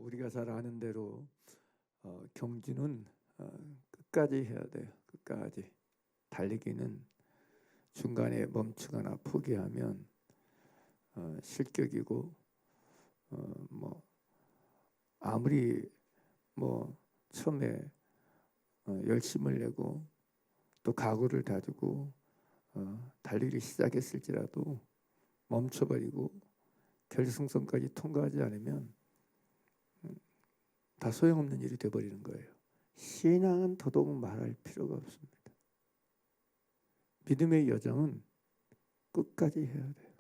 우리가 잘 아는 대로 경주는 끝까지 해야 돼요. 끝까지. 달리기는 중간에 멈추거나 포기하면 실격이고 뭐 아무리 뭐 처음에 열심을 내고 또 각오를 다지고 달리기를 시작했을지라도 멈춰버리고 결승선까지 통과하지 않으면 다 소용없는 일이 되어버리는 거예요. 신앙은 더더욱 말할 필요가 없습니다. 믿음의 여정은 끝까지 해야 돼요.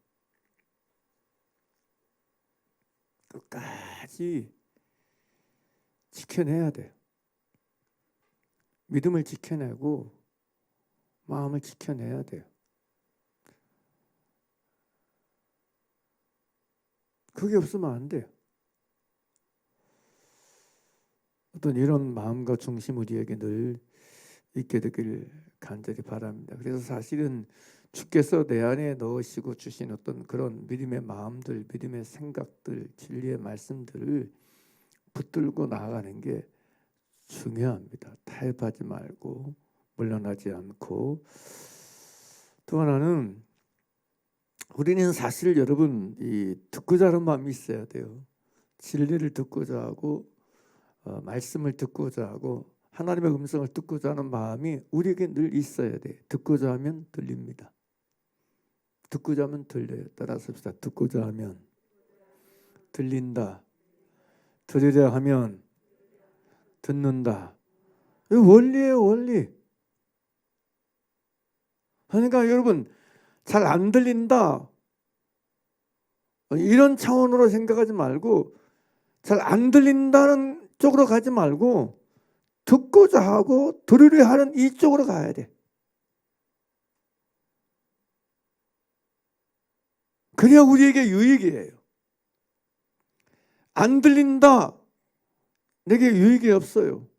끝까지 지켜내야 돼요. 믿음을 지켜내고 마음을 지켜내야 돼요. 그게 없으면 안 돼요. 어떤 이런 마음과 중심 우리에게 늘 있게 되길 간절히 바랍니다. 그래서 사실은 주께서 내 안에 넣으시고 주신 어떤 그런 믿음의 마음들, 믿음의 생각들, 진리의 말씀들을 붙들고 나아가는 게 중요합니다. 타협하지 말고 물러나지 않고. 또 하나는 우리는 사실 여러분 이 듣고자 하는 마음이 있어야 돼요. 진리를 듣고자 하고 말씀을 듣고자 하고 하나님의 음성을 듣고자 하는 마음이 우리에게 늘 있어야 돼. 듣고자 하면 들립니다. 듣고자 하면 들려요. 따라서 합시다. 듣고자 하면 들린다. 들으려 하면 듣는다. 이 원리예요, 원리. 그러니까 여러분 잘 안 들린다 이런 차원으로 생각하지 말고 잘 안 들린다는 쪽으로 가지 말고 듣고자 하고 들으려 하는 이쪽으로 가야 돼. 그래야 우리에게 유익이에요. 안 들린다. 내게 유익이 없어요.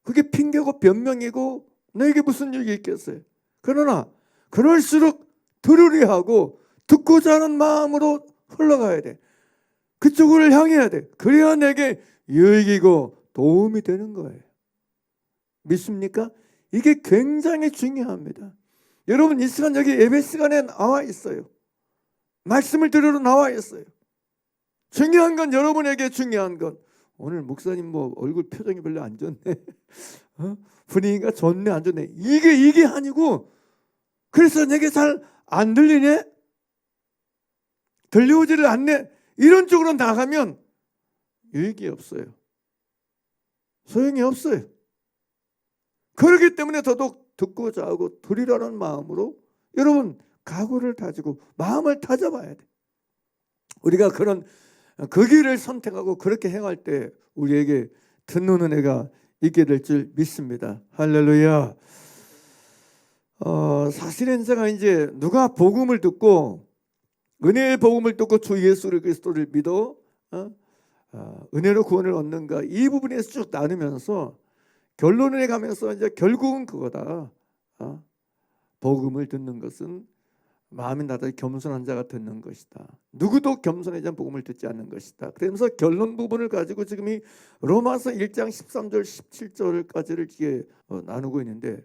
그게 핑계고 변명이고 내게 무슨 유익이 있겠어요. 그러나 그럴수록 들으려 하고 듣고자 하는 마음으로 흘러가야 돼. 그쪽을 향해야 돼. 그래야 내게 유익이고 도움이 되는 거예요. 믿습니까? 이게 굉장히 중요합니다. 여러분 이 시간 여기 예배 시간에 나와 있어요. 말씀을 들으러 나와 있어요. 중요한 건 여러분에게 중요한 건 오늘 목사님 뭐 얼굴 표정이 별로 안 좋네. 분위기가 좋네 안 좋네. 이게 아니고 그래서 내게 잘 안 들리네? 들려오지를 않네? 이런 쪽으로 나가면 유익이 없어요. 소용이 없어요. 그렇기 때문에 더더욱 듣고자 하고 들으라는 마음으로 여러분 각오를 다지고 마음을 다져봐야 돼. 우리가 그런 그 길을 선택하고 그렇게 행할 때 우리에게 듣는 은혜가 있게 될 줄 믿습니다. 할렐루야. 사실은 제가 이제 누가 복음을 듣고 은혜의 복음을 듣고 주 예수 그리스도를 믿어 은혜로 구원을 얻는가 이 부분에서 쭉 나누면서 결론에 가면서 이제 결국은 그거다. 복음을 듣는 것은 마음이 나다리 겸손한 자가 듣는 것이다. 누구도 겸손하지 않은 복음을 듣지 않는 것이다. 그러면서 결론 부분을 가지고 지금 이 로마서 1장 13절 17절까지를 이렇게 나누고 있는데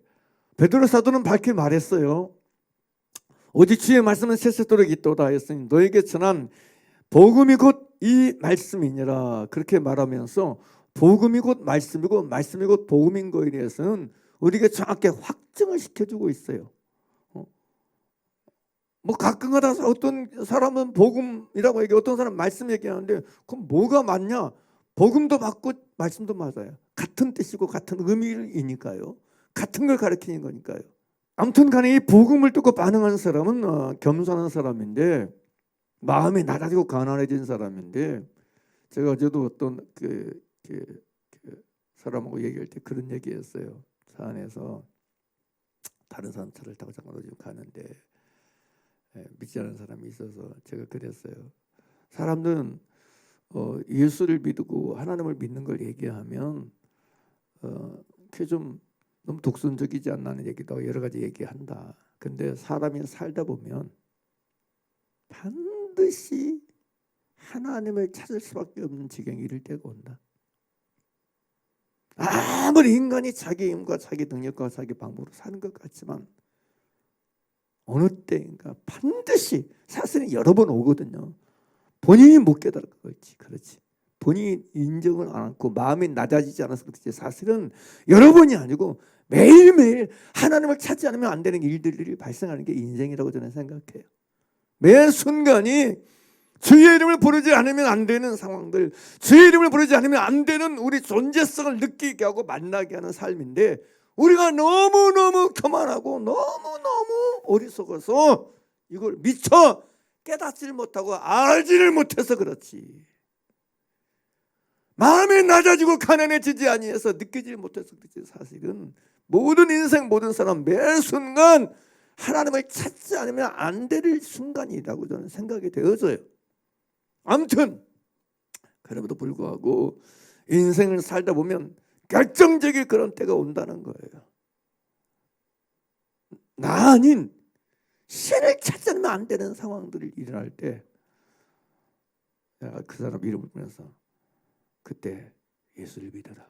베드로 사도는 밝히 말했어요. 오직 주의 말씀은 세세토록 있도다 했으니 너에게 전한 복음이 곧 이 말씀이니라 그렇게 말하면서 복음이 곧 말씀이고 말씀이 곧 복음인 거에 대해서는 우리에게 정확히 확증을 시켜주고 있어요. 뭐 가끔가다 어떤 사람은 복음이라고 얘기해 어떤 사람은 말씀 얘기하는데 그럼 뭐가 맞냐? 복음도 맞고 말씀도 맞아요. 같은 뜻이고 같은 의미이니까요. 같은 걸 가르치는 거니까요. 아무튼 간에 이 복음을 듣고 반응하는 사람은 겸손한 사람인데 마음이 낮아지고 가난해진 사람인데 제가 어제도 어떤 그 사람하고 얘기할 때 그런 얘기했어요. 차 안에서 다른 사람 차를 타고 잠깐 어디 가는데 믿지 않은 사람이 있어서 제가 그랬어요. 사람들은 예수를 믿고 하나님을 믿는 걸 얘기하면 그게 좀 너무 독선적이지 않나는 얘기도 여러 가지 얘기한다. 근데 사람이 살다 보면 반드시 하나님을 찾을 수밖에 없는 지경에 이를 때가 온다. 아무리 인간이 자기 힘과 자기 능력과 자기 방법으로 사는 것 같지만 어느 때인가 반드시 사실은 여러 번 오거든요. 본인이 못 깨달은 거지. 그렇지. 본인이 인정을 안 하고 마음이 낮아지지 않아서 그렇지. 사실은 여러 번이 아니고 매일매일 하나님을 찾지 않으면 안 되는 일들이 발생하는 게 인생이라고 저는 생각해요. 매 순간이 주의 이름을 부르지 않으면 안 되는 상황들, 주의 이름을 부르지 않으면 안 되는 우리 존재성을 느끼게 하고 만나게 하는 삶인데 우리가 너무너무 교만하고 너무너무 어리석어서 이걸 미처 깨닫지를 못하고 알지를 못해서 그렇지. 마음이 낮아지고 가난해지지 아니해서 느끼지 못해서 그렇지. 사실은 모든 인생 모든 사람 매 순간 하나님을 찾지 않으면 안 될 순간이라고 저는 생각이 되어져요. 아무튼 그럼에도 불구하고 인생을 살다 보면 결정적인 그런 때가 온다는 거예요. 나 아닌 신을 찾지 않으면 안 되는 상황들이 일어날 때 내가 그 사람 이름을 부르면서 그때 예수를 믿어라.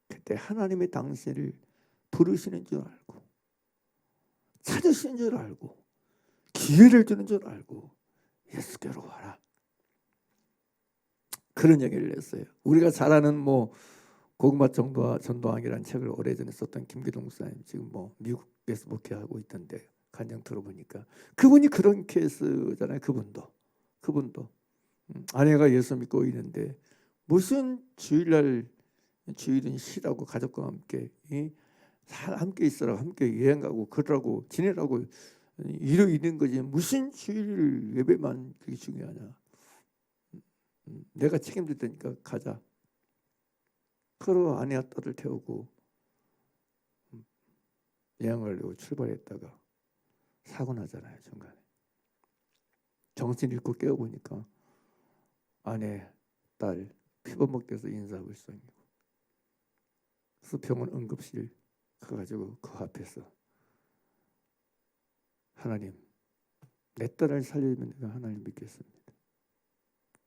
그때 하나님의 당신을 부르시는 줄 알고 찾으시는 줄 알고 기회를 주는 줄 알고 예수께로 와라. 그런 얘기를 했어요. 우리가 잘 아는 고구마 전도왕이라는 책을 오래전에 썼던 김기동 목사님 지금 미국에서 목회하고 있던데 간증 들어보니까 그분이 그런 케이스잖아요. 그분도 아내가 예수 믿고 있는데 무슨 주일은 쉬라고 가족과 함께 함께 있으라고 함께 여행 가고 그러라고 지내라고 이러 있는 거지 무슨 주일 예배만 그게 중요하냐. 내가 책임질 테니까 가자. 그러 아내와 딸을 태우고 여행을 하려고 출발했다가 사고 나잖아요. 중간에 정신 잃고 깨어보니까 아내, 딸 피범벅돼서 인사하고 있어요. 그래서 병원 응급실 가가지고 그 앞에서 하나님 내 딸을 살려주면 내가 하나님 믿겠습니다.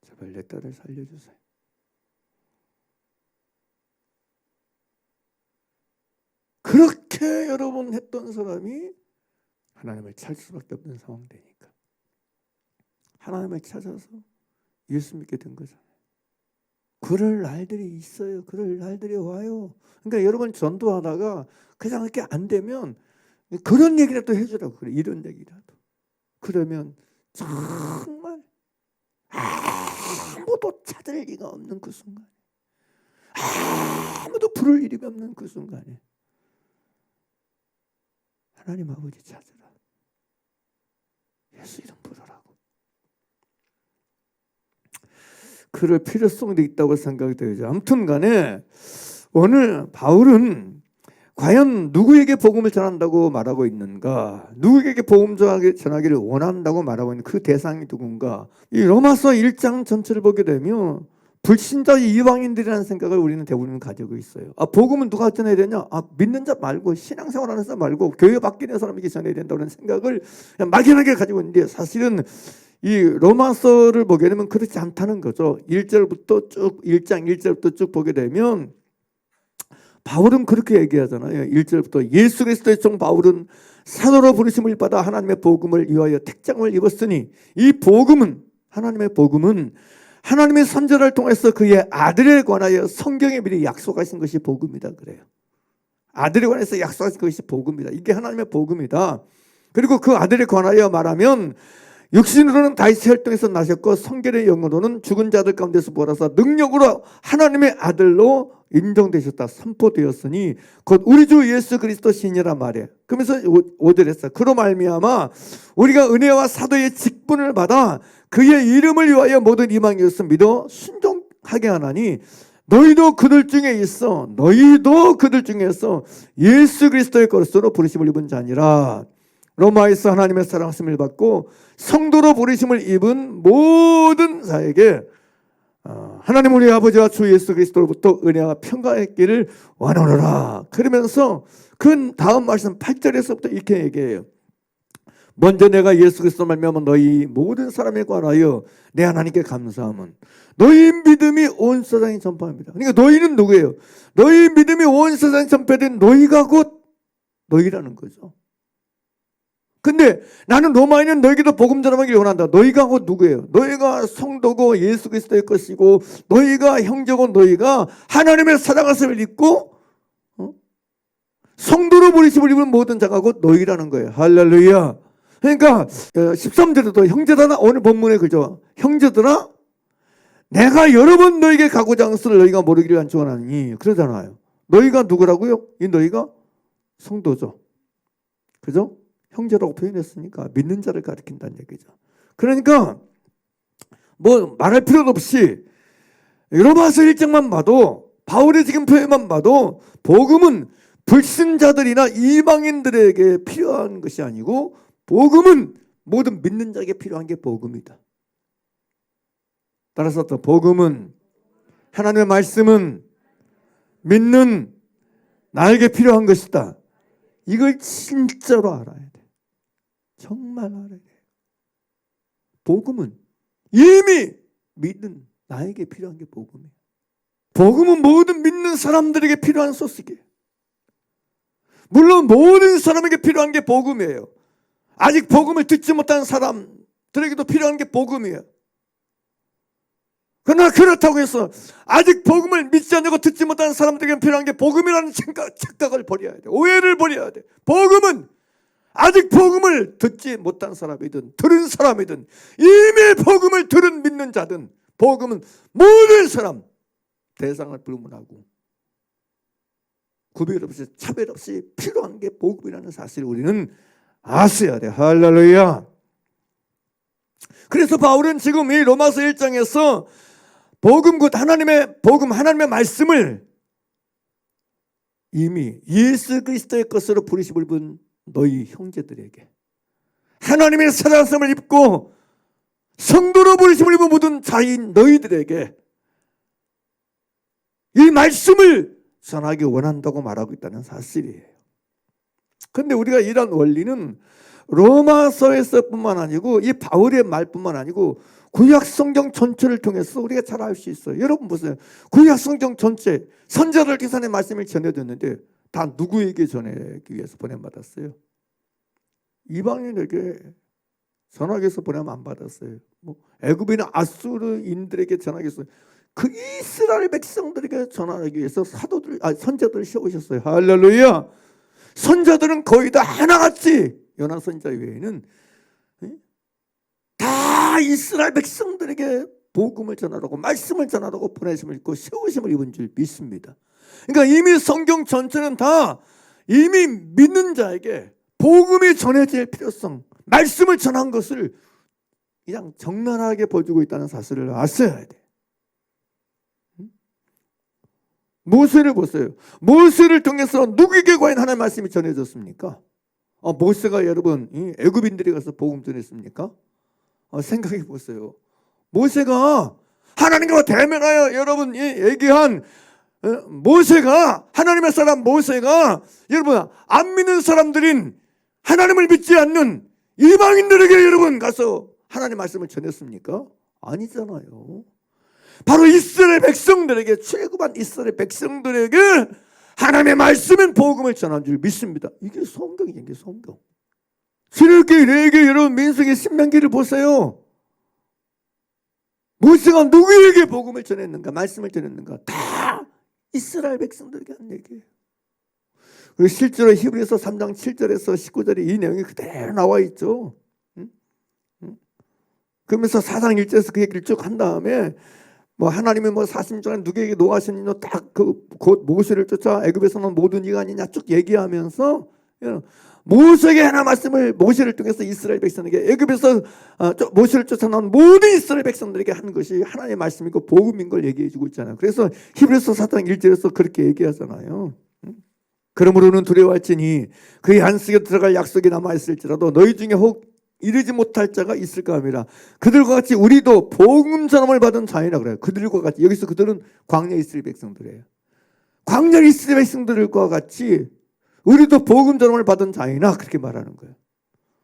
제발 내 딸을 살려주세요. 그렇게 여러 번 했던 사람이 하나님을 찾을 수밖에 없는 상황 되니까 하나님을 찾아서 예수 믿게 된 거잖아요. 그럴 날들이 있어요. 그럴 날들이 와요. 그러니까 여러분 전도하다가 그냥 이렇게 안 되면 그런 얘기라도 해주라고 그래. 이런 얘기라도. 그러면 정말 아무도 찾을 리가 없는 그 순간에 아무도 부를 일이 없는 그 순간에 하나님 아버지 찾으라. 예수 이름 부르라고. 그럴 필요성도 있다고 생각이 되죠. 아무튼 간에 오늘 바울은 과연 누구에게 복음을 전한다고 말하고 있는가? 누구에게 복음 전하기를 원한다고 말하고 있는 그 대상이 누군가? 이 로마서 1장 전체를 보게 되면 불신자 이방인들이라는 생각을 우리는 대부분 가지고 있어요. 복음은 누가 전해야 되냐? 믿는 자 말고 신앙생활하는 사람 말고 교회 밖에 있는 사람에게 전해야 된다는 생각을 그냥 막연하게 가지고 있는데 사실은 이 로마서를 보게 되면 그렇지 않다는 거죠. 1절부터 쭉 1장 1절부터 쭉 보게 되면 바울은 그렇게 얘기하잖아요. 1절부터 예수 그리스도의 종 바울은 사도로 부르심을 받아 하나님의 복음을 위하여 택장을 입었으니 이 복음은 하나님의 복음은 하나님의 선지자를 통해서 그의 아들에 관하여 성경에 미리 약속하신 것이 복음이다 그래요. 아들에 관해서 약속하신 것이 복음이다. 이게 하나님의 복음이다. 그리고 그 아들에 관하여 말하면 육신으로는 다윗의 혈통에서 나셨고 성결의 영으로는 죽은 자들 가운데서 부활하사 능력으로 하나님의 아들로 인정되셨다. 선포되었으니 곧 우리 주 예수 그리스도 신이라 말해. 그러면서 5절에서 그로 말미암아 우리가 은혜와 사도의 직분을 받아 그의 이름을 위하여 모든 이방인 이것을 믿어 순종하게 하나니 너희도 그들 중에 있어 예수 그리스도의 그리스도로 부르심을 입은 자니라. 로마에서 하나님의 사랑하심을 받고 성도로 부르심을 입은 모든 자에게 하나님 우리 아버지와 주 예수 그리스도로부터 은혜와 평강의 있기를 원하노라. 그러면서 그 다음 말씀 8절에서부터 이렇게 얘기해요. 먼저 내가 예수 그리스도 말미암아 너희 모든 사람에 관하여 내 하나님께 감사함은 너희 믿음이 온 세상에 전파합니다. 그러니까 너희는 누구예요? 너희 믿음이 온 세상에 전파된 너희가 곧 너희라는 거죠. 근데 나는 로마에 있는 너희에게도 복음 전하기를 원한다. 너희가 곧 누구예요? 너희가 성도고 예수 그리스도의 것이고 너희가 형제고 너희가 하나님의 사랑하심을 입고 성도로 부르심을 입은 모든 자가 곧 너희라는 거예요. 할렐루야. 그러니까 13절에도 형제들아, 오늘 본문에 그죠? 형제들아 내가 여러 번 너희에게 가고자 하는 것을 너희가 모르기를 안축원하니 그러잖아요. 너희가 누구라고요? 이 너희가 성도죠. 그죠? 형제라고 표현했으니까 믿는 자를 가리킨다는 얘기죠. 그러니까 뭐 말할 필요도 없이 로마서 1장만 봐도 바울의 지금 표현만 봐도 복음은 불신자들이나 이방인들에게 필요한 것이 아니고 복음은 모든 믿는 자에게 필요한 게 복음이다. 따라서 또 복음은 하나님의 말씀은 믿는 나에게 필요한 것이다. 이걸 진짜로 알아야 돼. 정말 알아야 돼. 복음은 이미 믿는 나에게 필요한 게 복음이에요. 복음은 모든 믿는 사람들에게 필요한 소식이에요. 물론 모든 사람에게 필요한 게 복음이에요. 아직 복음을 듣지 못한 사람들에게도 필요한 게 복음이에요. 그러나 그렇다고 해서 아직 복음을 믿지 않고 듣지 못하는 사람들에게 필요한 게 복음이라는 착각을 버려야 돼. 오해를 버려야 돼. 복음은 아직 복음을 듣지 못한 사람이든 들은 사람이든 이미 복음을 들은 믿는 자든 복음은 모든 사람 대상을 불문하고 구별 없이 차별 없이 필요한 게 복음이라는 사실을 우리는 아셔야 돼. 할렐루야. 그래서 바울은 지금 이 로마서 1장에서 복음 곧 하나님의 복음 하나님의 말씀을 이미 예수 그리스도의 것으로 부르심을 입은 너희 형제들에게 하나님의 사랑함을 입고 성도로 부르심을 입은 모든 자인 너희들에게 이 말씀을 전하기 원한다고 말하고 있다는 사실이에요. 그런데 우리가 이런 원리는 로마서에서뿐만 아니고 이 바울의 말뿐만 아니고 구약 성경 전체를 통해서 우리가 잘 알 수 있어요. 여러분 보세요. 구약 성경 전체 선지자들 기사의 말씀을 전해줬는데 다 누구에게 전하기 위해서 보내받았어요? 이방인에게 전하기 위해서 보내면 안 받았어요. 뭐 애굽이나 아수르인들에게 전하기 위해서 그 이스라엘 백성들에게 전하기 위해서 선지자들을 세우셨어요. 할렐루야. 선지자들은 거의 다 하나같이 요나 선지자 외에는 다 이스라엘 백성들에게 복음을 전하라고 말씀을 전하라고 보내심을 입고 세우심을 입은 줄 믿습니다. 그러니까 이미 성경 전체는 다 이미 믿는 자에게 복음이 전해질 필요성, 말씀을 전한 것을 그냥 적나라하게 보여주고 있다는 사실을 아셔야 돼. 모세를 보세요. 모세를 통해서 누구에게 과연 하나님의 말씀이 전해졌습니까? 모세가 여러분 애굽인들이 가서 복음 전했습니까? 생각해 보세요. 모세가 하나님과 대면하여 여러분 얘기한 모세가 하나님의 사람 모세가 여러분 안 믿는 사람들인 하나님을 믿지 않는 이방인들에게 여러분 가서 하나님의 말씀을 전했습니까? 아니잖아요. 바로 이스라엘 백성들에게 출애굽한 이스라엘 백성들에게 하나님의 말씀은 복음을 전한 줄 믿습니다. 이게 성경이에요. 이게 성경. 출애굽기 레위기 여러분 민수기 신명기를 보세요. 모세가 누구에게 복음을 전했는가 말씀을 전했는가 다 이스라엘 백성들에게 한 얘기예요. 그리고 실제로 히브리서 3장 7절에서 19절에 이 내용이 그대로 나와 있죠. 그러면서 4장 1절에서 그 얘기를 쭉 한 다음에 뭐 하나님이 뭐 40년 동안 누구에게 노하시느냐 딱 곧 모세를 쫓아 애굽에서는 모든 이가 아니냐 쭉 얘기하면서 모세에게 하나 말씀을 모세를 통해서 이스라엘 백성에게 애굽에서 모세를 쫓아 나온 모든 이스라엘 백성들에게 하는 것이 하나님의 말씀이고 복음인 걸 얘기해 주고 있잖아요. 그래서 히브리서 4장 1절에서 그렇게 얘기하잖아요. 그러므로는 두려워할지니 그의 안식에 들어갈 약속이 남아있을지라도 너희 중에 혹 이르지 못할 자가 있을까 함이라. 그들과 같이 우리도 복음 전함을 받은 자이라 그래요. 그들과 같이 여기서 그들은 광야 이스라엘 백성들이에요. 광야 이스라엘 백성들과 같이 우리도 복음 전함을 받은 자이나 그렇게 말하는 거예요.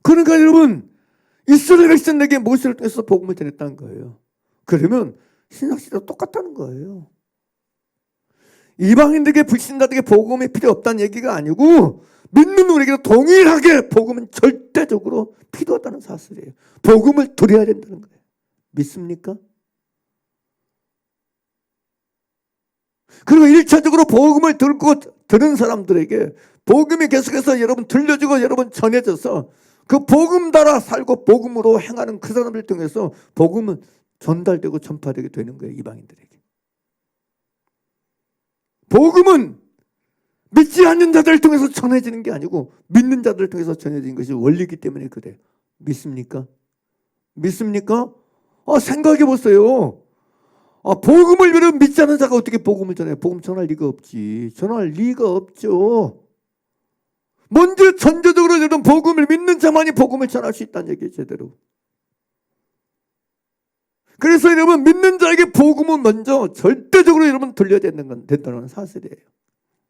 그러니까 여러분, 이스라엘 백성에게 모세를 통해서 복음을 전했다는 거예요. 그러면 신학시대도 똑같다는 거예요. 이방인들에게 불신자들에게 복음이 필요 없다는 얘기가 아니고 믿는 우리에게도 동일하게 복음은 절대적으로 필요하다는 사실이에요. 복음을 드려야 된다는 거예요. 믿습니까? 그리고 1차적으로 복음을 들은 사람들에게 복음이 계속해서 여러분 들려주고 여러분 전해져서 그 복음 따라 살고 복음으로 행하는 그 사람들 통해서 복음은 전달되고 전파되게 되는 거예요. 이방인들에게. 복음은 믿지 않는 자들을 통해서 전해지는 게 아니고 믿는 자들을 통해서 전해지는 것이 원리이기 때문에 그래요. 믿습니까? 믿습니까? 생각해 보세요. 복음을 여러분 믿지 않는 자가 어떻게 복음을 전해요? 복음 전할 리가 없지. 전할 리가 없죠. 먼저 전제적으로 여러분 복음을 믿는 자만이 복음을 전할 수 있다는 얘기예요. 제대로. 그래서 여러분 믿는 자에게 복음은 먼저 절대적으로 여러분 들려야 된다는 사실이에요.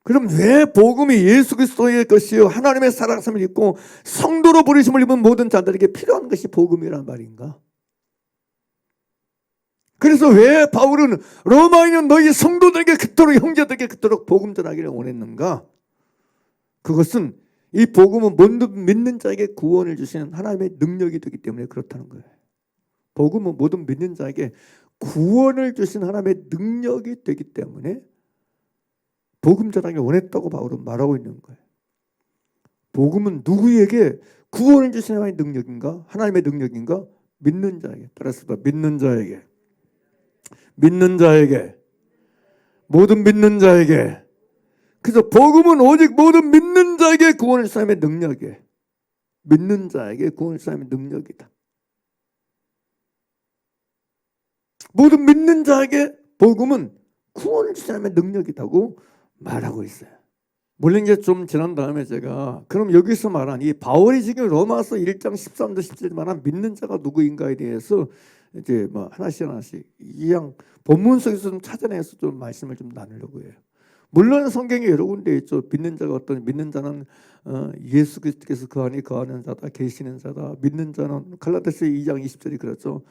그럼 왜 복음이 예수 그리스도의 것이요 하나님의 살아가심을 입고 성도로 부르심을 입은 모든 자들에게 필요한 것이 복음이란 말인가? 그래서 왜 바울은 로마인은 너희 성도들에게 그토록 형제들에게 그토록 복음 전하기를 원했는가? 그것은 이 복음은 모든 믿는 자에게 구원을 주시는 하나님의 능력이 되기 때문에 그렇다는 거예요. 복음은 모든 믿는 자에게 구원을 주신 하나님의 능력이 되기 때문에 복음 전하기 원했다고 바울은 말하고 있는 거예요. 복음은 누구에게 구원을 주신 하나님의 능력인가? 하나님의 능력인가? 믿는 자에게. 따라서 믿는 자에게. 믿는 자에게. 모든 믿는 자에게. 그래서 복음은 오직 모든 믿는 자에게 구원을 주신 하나님의 능력이에요. 믿는 자에게 구원을 주신 하나님의 능력이다. 모든 믿는 자에게 복음은 구원을 주신 하나님의 능력이라고 말하고 있어요. 물론 이제 좀 지난 다음에 제가 그럼 여기서 말한 이 바울이 지금 로마서 1장 13절 17절 말한 믿는 자가 누구인가에 대해서 이제 뭐 하나씩 이양 본문 속에서 좀 찾아내서 좀 말씀을 좀 나누려고 해요. 물론 성경에 여러 군데 있죠. 믿는 자가 어떤 믿는 자는 예수 그리스도께서 그 안에 거하는 자다, 계시는 자다. 믿는 자는 갈라디아서 2장 20절이 그렇죠.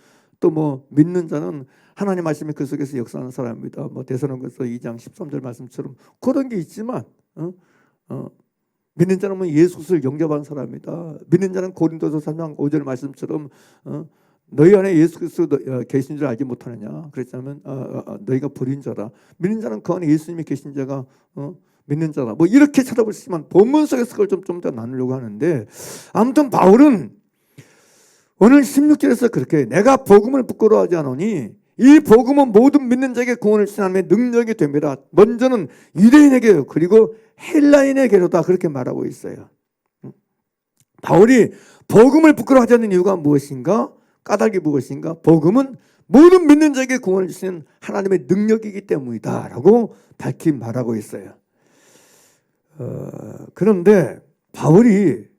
또 뭐 믿는 자는 하나님 말씀이 그 속에서 역사하는 사람입니다. 뭐 데살로니가서 2장 13절 말씀처럼 그런 게 있지만 믿는 자는 뭐 예수 그리스도를 영접한 사람이다. 믿는 자는 고린도서 3장 5절 말씀처럼 너희 안에 예수 그리스도 계신 줄 알지 못하느냐. 그랬자면 너희가 버린 자라. 믿는 자는 그 안에 예수님이 계신 자가 믿는 자다. 뭐 이렇게 찾아볼 수 있지만 본문 속에서 그걸 좀 더 나누려고 하는데 아무튼 바울은 오늘 16절에서 그렇게 내가 복음을 부끄러워하지 않으니 이 복음은 모든 믿는 자에게 구원을 주신 하나님의 능력이 됩니다. 먼저는 유대인에게요. 그리고 헬라인에게로다. 그렇게 말하고 있어요. 바울이 복음을 부끄러워하지 않는 이유가 무엇인가? 까닭이 무엇인가? 복음은 모든 믿는 자에게 구원을 주시는 하나님의 능력이기 때문이다 라고 밝히 말하고 있어요. 그런데 바울이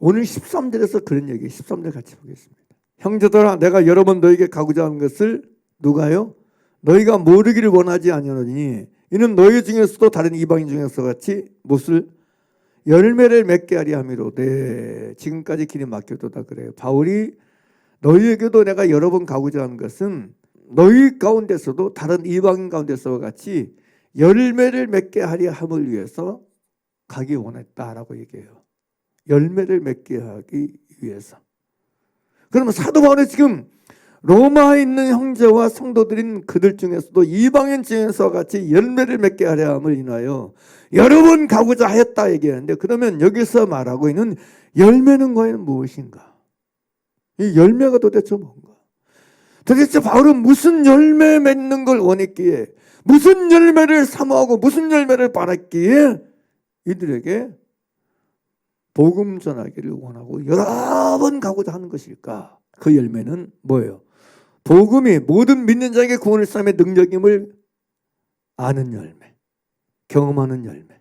오늘 13절에서 그런 얘기 13절 같이 보겠습니다. 형제들아 내가 여러 번 너에게 가고자 하는 것을 누가요? 너희가 모르기를 원하지 아니하노니 이는 너희 중에서도 다른 이방인 중에서 같이 무엇을 열매를 맺게 하리 함이로되 지금까지 길이 막혀도다 그래요. 바울이 너희에게도 내가 여러 번 가고자 하는 것은 너희 가운데서도 다른 이방인 가운데서와 같이 열매를 맺게 하리 함을 위해서 가기 원했다라고 얘기해요. 열매를 맺게 하기 위해서. 그러면 사도 바울이 지금 로마에 있는 형제와 성도들인 그들 중에서도 이방인 중에서 같이 열매를 맺게 하려 함을 인하여 여러 번 가고자 하였다 얘기하는데 그러면 여기서 말하고 있는 열매는 과연 무엇인가? 이 열매가 도대체 뭔가? 도대체 바울은 무슨 열매 맺는 걸 원했기에 무슨 열매를 사모하고 무슨 열매를 바랐기에 이들에게 복음 전하기를 원하고 여러 번 가고자 하는 것일까? 그 열매는 뭐예요? 복음이 모든 믿는 자에게 구원을 삶의 능력임을 아는 열매, 경험하는 열매.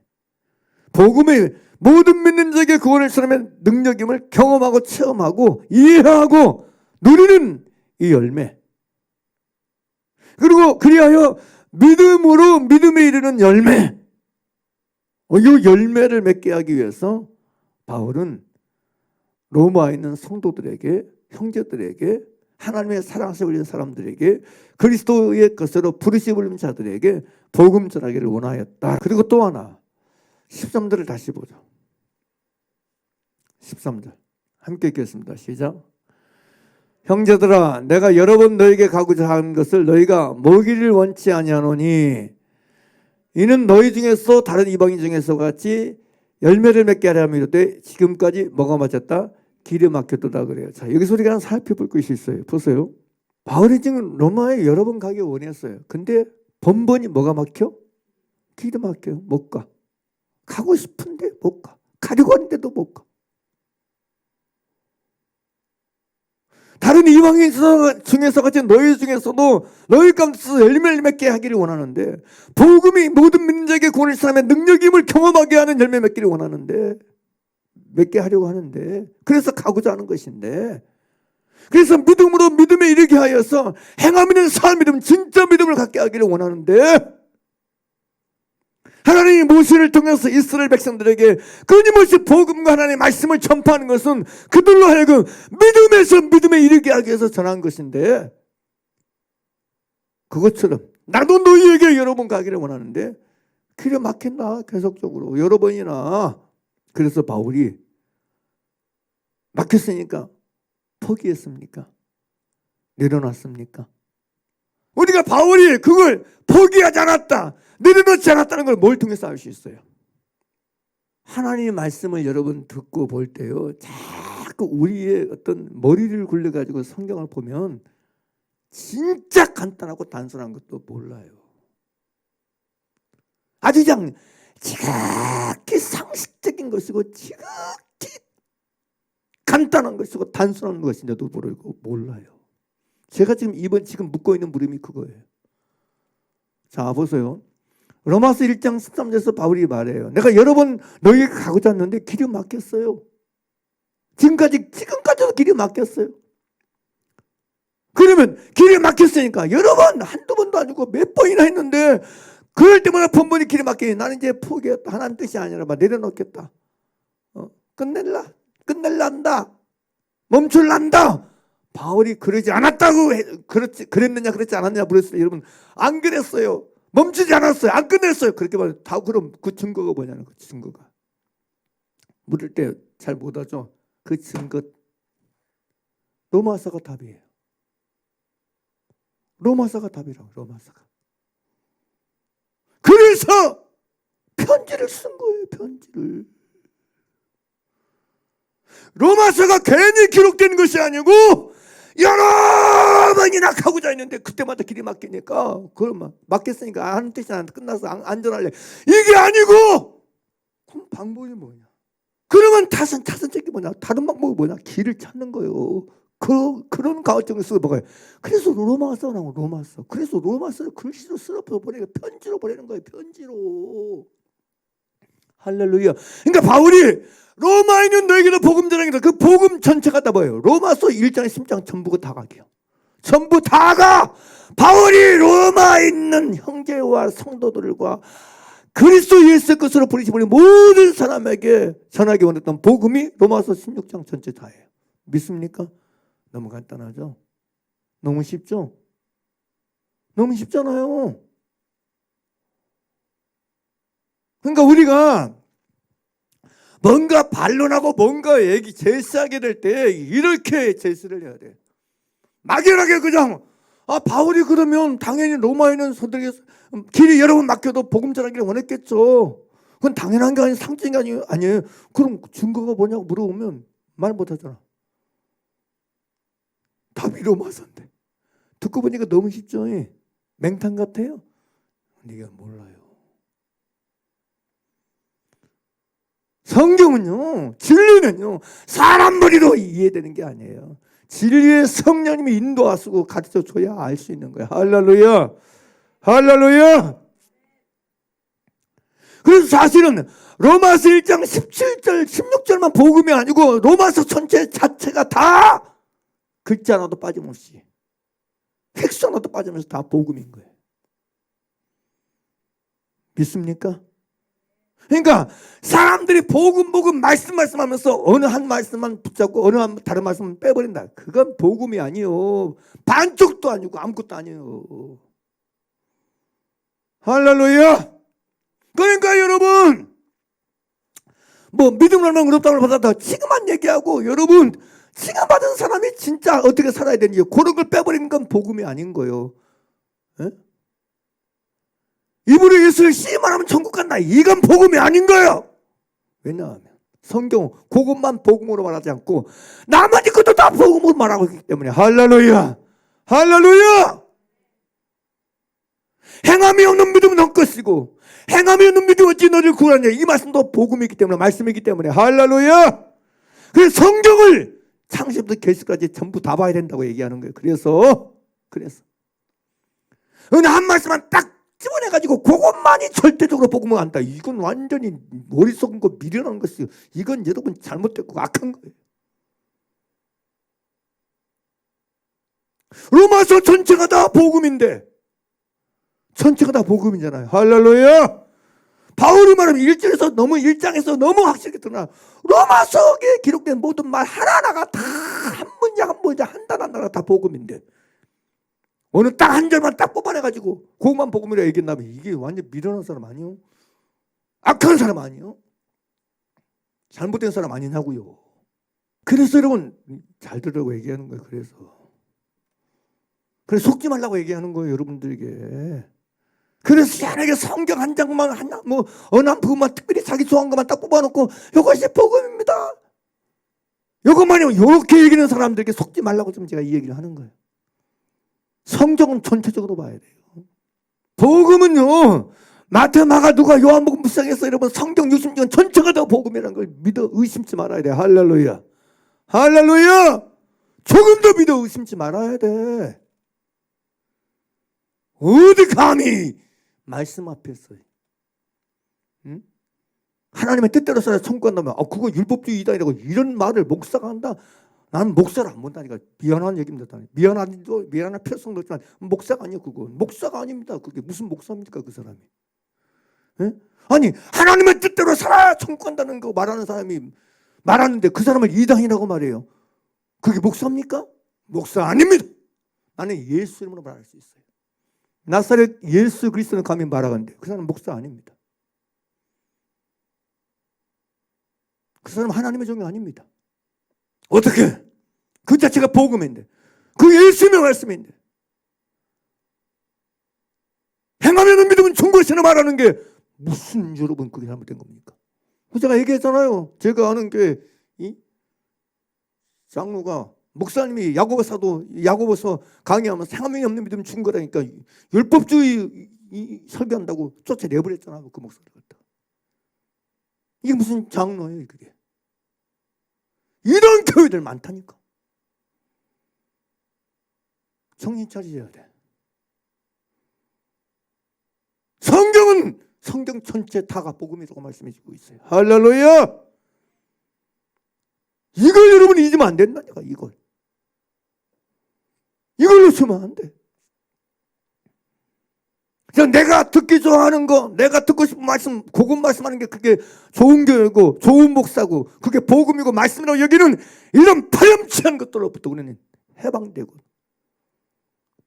복음이 모든 믿는 자에게 구원을 삶의 능력임을 경험하고 체험하고 이해하고 누리는 이 열매. 그리고 그리하여 믿음으로 믿음에 이르는 열매. 이 열매를 맺게 하기 위해서 바울은 로마에 있는 성도들에게, 형제들에게, 하나님의 사랑하시고 있는 사람들에게, 그리스도의 것으로 부르심 받은 자들에게 복음 전하기를 원하였다. 그리고 또 하나 13절을 다시 보죠. 13절 함께 읽겠습니다. 시작. 형제들아, 내가 여러 번 너에게 가고자 하는 것을 너희가 모기를 원치 아니하노니 이는 너희 중에서 다른 이방인 중에서 같이 열매를 맺게 하려 함이로되 지금까지 뭐가 맞았다? 길이 막혔다 그래요. 자, 여기서 우리가 살펴볼 것이 있어요. 보세요. 바울이 지금 로마에 여러 번 가기 원했어요. 근데 번번이 뭐가 막혀? 길이 막혀요. 못 가. 가고 싶은데 못 가. 가려고 하는데도 못 가. 다른 이방인 중에서 같이 너희 중에서도 너희 가운데서 열매를 맺게 하기를 원하는데, 복음이 모든 민족에게 구원을 사람의 능력임을 경험하게 하는 열매 맺기를 원하는데, 맺게 하려고 하는데, 그래서 가고자 하는 것인데, 그래서 믿음으로 믿음에 이르게 하여서 행함이는 살 믿음, 진짜 믿음을 갖게 하기를 원하는데, 하나님이 모세를 통해서 이스라엘 백성들에게 끊임없이 복음과 하나님의 말씀을 전파하는 것은 그들로 하여금 믿음에서 믿음에 이르게 하기 위해서 전한 것인데, 그것처럼 나도 너희에게 여러 번 가기를 원하는데 길에 막힌다. 계속적으로 여러 번이나. 그래서 바울이 막혔으니까 포기했습니까? 내려놨습니까? 우리가 바울이 그걸 포기하지 않았다, 내려놓지 않았다는 걸 뭘 통해서 알 수 있어요? 하나님의 말씀을 여러분 듣고 볼 때요, 자꾸 우리의 어떤 머리를 굴려가지고 성경을 보면 진짜 간단하고 단순한 것도 몰라요. 아주 그냥 지극히 상식적인 것이고 지극히 간단한 것이고 단순한 것인데도 모르고 몰라요. 제가 지금 묻고 있는 물음이 그거예요. 자, 보세요. 로마서 1장 13절에서 바울이 말해요. 내가 여러 번 너희에게 가고자 했는데 길이 막혔어요. 지금까지도 길이 막혔어요. 그러면 길이 막혔으니까 여러 번, 한두 번도 아니고 몇 번이나 했는데 그럴 때마다 번번이 길이 막히니 나는 이제 포기했다. 하나님 뜻이 아니라 내려놓겠다. 끝낼란다. 멈출란다. 바울이 그러지 않았다고 그랬느냐 그랬지 않았느냐 물었을 때 여러분, 안 그랬어요. 멈추지 않았어요. 안 끝냈어요. 그렇게 말해요. 다 그럼 그 증거가 뭐냐는 그 증거가. 물을 때 잘 못하죠. 그 증거 로마서가 답이에요. 로마서가 답이라고. 로마서가. 그래서 편지를 쓴 거예요. 편지를. 로마서가 괜히 기록된 것이 아니고 여러 번이나 가고자 했는데 그때마다 길이 막히니까 그럼 막혔으니까 하는 뜻이 안 끝나서 안전할래. 이게 아니고 그럼 방법이 뭐냐? 그러면 타선책이 뭐냐? 다른 방법이 뭐냐? 길을 찾는 거예요. 그런 가정에서 뭐가요? 그래서 로마서 나오고 로마서. 그래서 로마서를 글씨로 쓰러 보내니까 편지로 보내는 거예요. 편지로. 할렐루야. 그러니까 바울이 로마에 있는 너에게도 복음 전하겠다. 그 복음 전체가 다 뭐예요? 로마서 1장, 10장 전부가 다 가게요. 전부 다 가. 바울이 로마에 있는 형제와 성도들과 그리스도 예수의 것으로 부르심을 모든 사람에게 전하기 원했던 복음이 로마서 16장 전체 다예요. 믿습니까? 너무 간단하죠? 너무 쉽죠? 너무 쉽잖아요. 그러니까 우리가 뭔가 반론하고 뭔가 제시하게 될 때 이렇게 제시를 해야 돼. 막연하게 그냥 바울이 그러면 당연히 로마에는 소들에게 길이 여러 번 막혀도 복음 전하기를 원했겠죠. 그건 당연한 게 아니에요. 상징이 아니에요. 그럼 증거가 뭐냐고 물어보면 말 못하잖아. 답이 로마서인데. 듣고 보니까 너무 쉽죠. 맹탕 같아요. 네가 몰라요. 성경은요, 진리는요, 사람 머리로 이해되는 게 아니에요. 진리의 성령님이 인도하시고 가르쳐 줘야 알 수 있는 거예요. 할렐루야. 할렐루야. 그래서 사실은 로마서 1장 17절 16절만 복음이 아니고 로마서 전체 자체가 다 글자 하나도 빠짐없이, 획수 하나도 빠짐없이 다 복음인 거예요. 믿습니까? 그러니까 사람들이 복음 말씀하면서 어느 한 말씀만 붙잡고 어느 한 다른 말씀은 빼버린다. 그건 복음이 아니요. 반쪽도 아니고 아무것도 아니에요. 할렐루야. 그러니까 여러분 뭐 믿음을 얼마나 어렵다고 받았다 지금만 얘기하고 여러분 지금 받은 사람이 진짜 어떻게 살아야 되는지 그런 걸 빼버리는 건 복음이 아닌 거예요. 에? 입으로 예수를 씨만 하면 천국 간다. 이건 복음이 아닌 거예요. 왜냐하면 성경 그것만 복음으로 말하지 않고 나머지 것도 다 복음으로 말하고 있기 때문에 할렐루야. 할렐루야. 행함이 없는 믿음은 헛것이고 행함이 없는 믿음 어찌 너를 구하느냐. 이 말씀도 복음이기 때문에 말씀이기 때문에 할렐루야. 그래서 성경을 창세부터 계시까지 전부 다 봐야 된다고 얘기하는 거예요. 그래서 어느 한 말씀만 딱 집어내가지고 그것만이 절대적으로 복음을 안다. 이건 완전히 머릿속은 거 미련한 것이요. 이건 여러분 잘못됐고 악한 거예요. 로마서 전체가 다 복음인데 전체가 다 복음이잖아요. 할렐루야. 바울이 말하면 1절에서 너무 1장에서 너무 확실하게 드러나. 로마서에 기록된 모든 말 하나하나가 다 한 문장 한 문장 한 단 하나가 다 복음인데 어느 딱 한 절만 딱 뽑아내가지고 그것만 복음이라 얘기했나면 이게 완전 미련한 사람 아니요? 악한 사람 아니요? 잘못된 사람 아니냐고요. 그래서 여러분 잘 들으라고 얘기하는 거예요. 그래서 속지 말라고 얘기하는 거예요. 여러분들에게. 그래서 희한하게 성경 한 장만 뭐 어느 한 부분만 특별히 자기 좋아하는 것만 딱 뽑아놓고 이것이 복음입니다. 이것만이면 이렇게 얘기하는 사람들에게 속지 말라고 좀 제가 이 얘기를 하는 거예요. 성경은 전체적으로 봐야 돼요. 복음은요 마태, 마가, 누가, 요한복음, 무쌍에서 여러분 성경 60년 전체가 다 복음이라는 걸 믿어 의심치 말아야 돼. 할렐루야. 할렐루야. 조금 더 믿어 의심치 말아야 돼. 어디 감히 말씀 앞에서 응? 하나님의 뜻대로 살아 천국 간다면 그거 율법주의다 이라고 이런 말을 목사가 한다. 나는 목사를 안 본다니까. 미안한 얘기입니다. 미안한 필요성도 있지만 목사가 아니에요. 그건 목사가 아닙니다. 그게 무슨 목사입니까 그 사람이. 에? 아니 하나님의 뜻대로 살아야 천국 간다는 거 말하는 사람이 말하는데 그 사람을 이단이라고 말해요. 그게 목사입니까? 목사 아닙니다. 나는 예수 이름으로 말할 수 있어요. 나사렛 예수 그리스도는 감히 말하건대 그 사람은 목사 아닙니다. 그 사람은 하나님의 종이 아닙니다. 어떻게? 그 자체가 복음인데 그 예수님의 말씀인데 행하면은 믿으면 중국에서는 말하는 게 무슨 여러분 그게 잘못된 겁니까? 제가 얘기했잖아요. 제가 아는 게 이 장로가 목사님이 야고보서 강의하면서 행함이 없는 믿으면 죽은 거라니까 율법주의 설교한다고 쫓아내버렸잖아요. 그 목사를 갖다. 이게 무슨 장로예요 그게. 이런 교회들 많다니까. 정신 차리셔야 돼. 성경 전체 다가 복음이라고 말씀해 주고 있어요. 할렐루야. 이걸 여러분 잊으면 안 된다니까. 이걸 놓치면 안 돼. 그냥 내가 듣기 좋아하는 거, 내가 듣고 싶은 말씀, 그것 말씀하는 게 그게 좋은 교회고 좋은 목사고 그게 복음이고 말씀이라고 여기는 이런 파렴치한 것들로부터 우리는 해방되고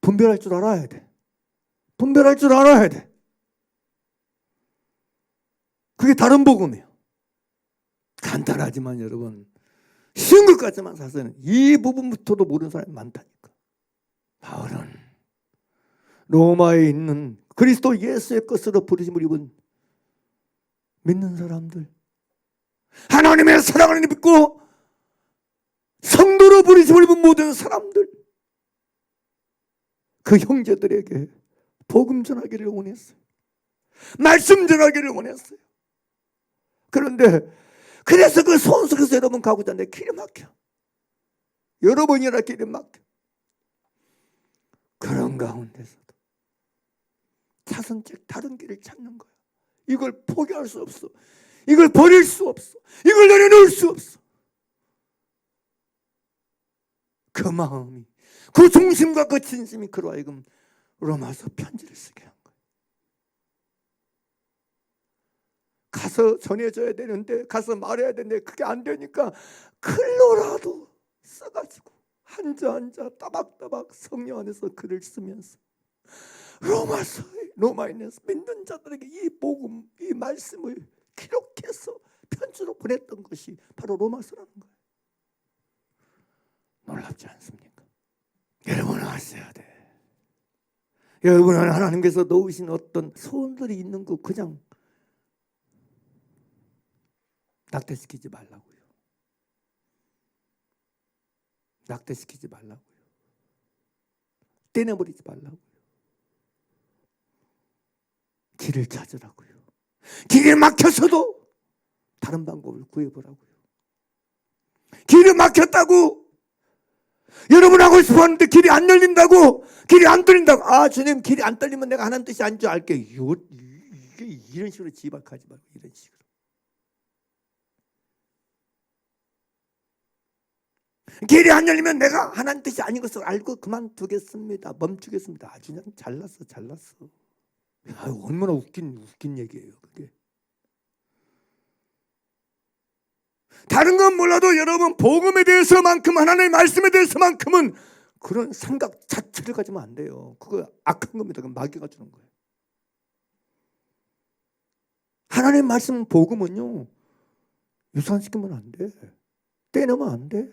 분별할 줄 알아야 돼. 분별할 줄 알아야 돼. 그게 다른 복음이에요. 간단하지만 여러분 쉬운 것 같지만 사실은 이 부분부터도 모르는 사람이 많다니까. 바울은 로마에 있는 그리스도 예수의 것으로 부르심을 입은 믿는 사람들, 하나님의 사랑을 믿고 성도로 부르심을 입은 모든 사람들, 그 형제들에게 복음 전하기를 원했어요. 말씀 전하기를 원했어요. 그런데 그래서 그 손석에서 여러분 가고자 하는데 길이 막혀. 여러 번이나 길이 막혀. 그런 가운데서도 차선책 다른 길을 찾는 거야. 이걸 포기할 수 없어. 이걸 버릴 수 없어. 이걸 내려놓을 수 없어. 그 마음이, 그 중심과 그 진심이 그로 하여금 로마서 편지를 쓰게 한 거예요. 가서 전해줘야 되는데, 가서 말해야 되는데 그게 안 되니까 글로라도 써가지고 한자 따박따박 성령 안에서 글을 쓰면서 로마에 있는 믿는 자들에게 이 복음, 이 말씀을 기록해서 편지로 보냈던 것이 바로 로마서라는 거예요. 놀랍지 않습니까? 여러분은 아셔야 돼. 여러분은 하나님께서 놓으신 어떤 소원들이 있는 거 그냥 낙태시키지 말라고요. 낙태시키지 말라고요. 떼내버리지 말라고요. 길을 찾으라고요. 길이 막혀서도 다른 방법을 구해보라고요. 길이 막혔다고 여러분 하고 싶었는데 길이 안 열린다고, 길이 안 뚫린다고, 아 주님 길이 안 뚫리면 내가 하나님 뜻이 아닌 줄 알게, 이런 식으로 지박하지 말고, 이런 식으로. 길이 안 열리면 내가 하나님 뜻이 아닌 것을 알고 그만두겠습니다, 멈추겠습니다. 아주 그냥 잘났어. 얼마나 웃긴 얘기예요 그게. 다른 건 몰라도 여러분 복음에 대해서만큼, 하나님의 말씀에 대해서만큼은 그런 생각 자체를 가지면 안 돼요. 그거 악한 겁니다. 그건 마귀가 주는 거예요. 하나님의 말씀 복음은요, 유산시키면 안 돼. 떼내면 안 돼.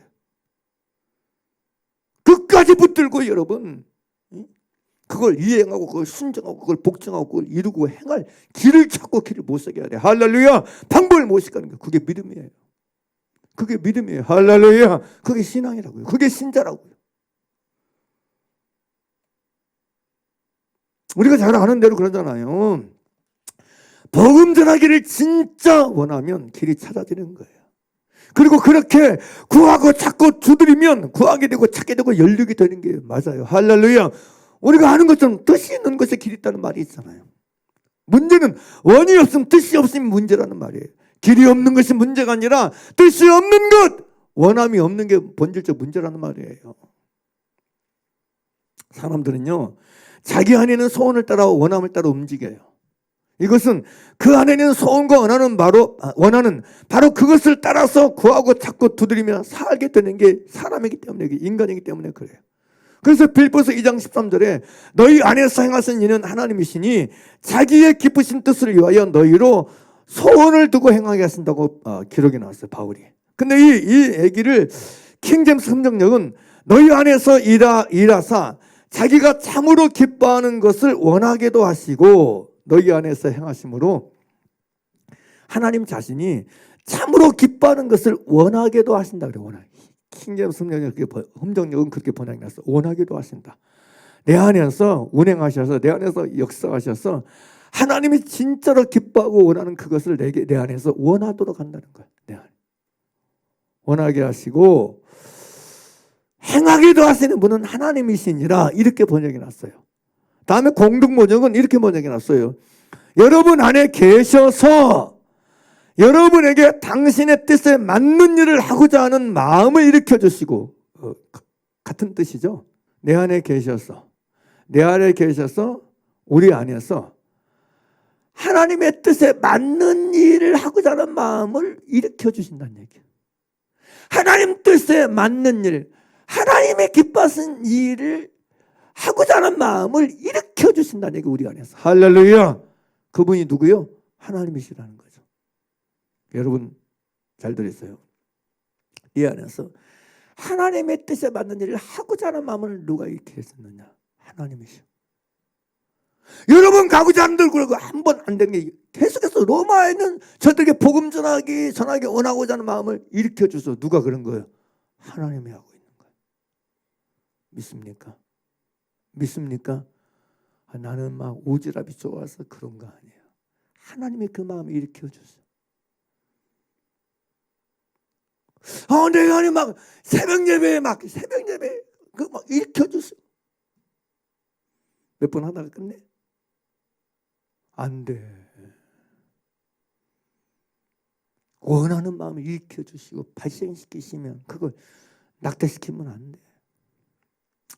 끝까지 붙들고 여러분 그걸 이행하고 그걸 순종하고 그걸 복종하고 그걸 이루고 행할 길을 찾고 길을 못 서게 해야 돼. 할렐루야. 방법을 못 시키는 거, 그게 믿음이에요. 그게 믿음이에요. 할렐루야. 그게 신앙이라고요. 그게 신자라고요. 우리가 잘 아는 대로 그러잖아요. 복음 전하기를 진짜 원하면 길이 찾아지는 거예요. 그리고 그렇게 구하고 찾고 두드리면 구하게 되고 찾게 되고 열리게 되는 게 맞아요. 할렐루야. 우리가 아는 것처럼 뜻이 있는 것에 길이 있다는 말이 있잖아요. 문제는 원이 없으면, 뜻이 없으면 문제라는 말이에요. 길이 없는 것이 문제가 아니라 뜻이 없는 것, 원함이 없는 게 본질적 문제라는 말이에요. 사람들은요, 자기 안에는 소원을 따라 원함을 따라 움직여요. 이것은 그 안에 있는 소원과 원하는 바로 그것을 따라서 구하고 찾고 두드리며 살게 되는 게 사람이기 때문에, 인간이기 때문에 그래요. 그래서 빌보서 2장 13절에 너희 안에서 행하신 이는 하나님이시니 자기의 기쁘신 뜻을 위하여 너희로 소원을 두고 행하게 하신다고 기록이 나왔어요, 바울이. 근데 이 얘기를 킹제임스 성경역은 너희 안에서 일하사 자기가 참으로 기뻐하는 것을 원하게도 하시고 너희 안에서 행하심으로 하나님 자신이 참으로 기뻐하는 것을 원하게도 하신다 그래요. 킹제임스 성경역은 그렇게 번역이 났어. 원하게도 하신다. 내 안에서 운행하셔서, 내 안에서 역사하셔서 하나님이 진짜로 기뻐하고 원하는 그것을 내 안에서 원하도록 한다는 거예요. 내 안에 원하게 하시고 행하기도 하시는 분은 하나님이시니라, 이렇게 번역이 났어요. 다음에 공동번역은 이렇게 번역이 났어요. 여러분 안에 계셔서 여러분에게 당신의 뜻에 맞는 일을 하고자 하는 마음을 일으켜 주시고, 같은 뜻이죠. 내 안에 계셔서 우리 안에서 하나님의 뜻에 맞는 일을 하고자 하는 마음을 일으켜 주신다는 얘기예요. 하나님 뜻에 맞는 일, 하나님의 기뻐하신 일을 하고자 하는 마음을 일으켜 주신다는 얘기, 우리 안에서. 할렐루야. 그분이 누구요? 하나님이시라는 거죠. 여러분 잘 들으세요. 이 안에서 하나님의 뜻에 맞는 일을 하고자 하는 마음을 누가 이렇게 했었느냐? 하나님이시오. 여러분 가고자 하는 들 그러고 한 번 안 된 게 계속해서 로마에 있는 저들에게 복음 전하기 원하고자 하는 마음을 일으켜 주소. 누가 그런 거예요? 하나님이 하고 있는 거예요. 믿습니까? 나는 막 오지랖이 좋아서 그런 거 아니에요. 하나님이 그 마음을 일으켜 주세요. 내가 막 새벽 예배 그 막 일으켜 주세요. 몇 번 하다가 끝내? 안 돼. 원하는 마음을 일으켜 주시고 발생시키시면 그걸 낙태시키면 안 돼.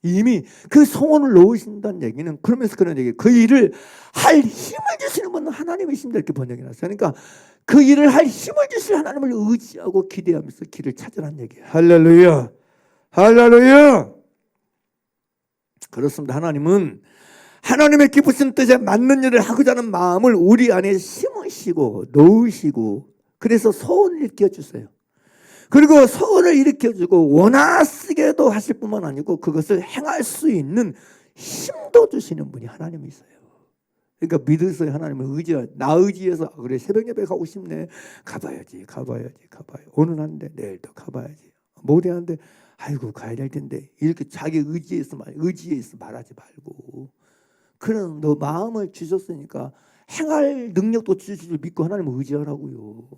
이미 그 소원을 놓으신다는 얘기는, 그러면서 그런 얘기, 그 일을 할 힘을 주시는 분은 하나님이십니다, 이렇게 번역이 났어요. 그러니까 그 일을 할 힘을 주실 하나님을 의지하고 기대하면서 길을 찾으라는 얘기예요. 할렐루야, 할렐루야. 그렇습니다. 하나님은 하나님의 기쁘신 뜻에 맞는 일을 하고자 하는 마음을 우리 안에 심으시고 놓으시고, 그래서 소원을 일으켜주세요. 그리고 소원을 일으켜주고 원하시게도 하실 뿐만 아니고 그것을 행할 수 있는 힘도 주시는 분이 하나님이세요. 그러니까 믿으세요. 하나님을 의지하, 나 의지해서 그래 새벽 예배 가고 싶네, 가봐야지. 오늘 한데 내일도 가봐야지. 모레 한데 아이고 가야 될 텐데, 이렇게 자기 의지해서 말하지 말고, 그런 너 마음을 주셨으니까 행할 능력도 주실 줄 믿고 하나님을 의지하라고요.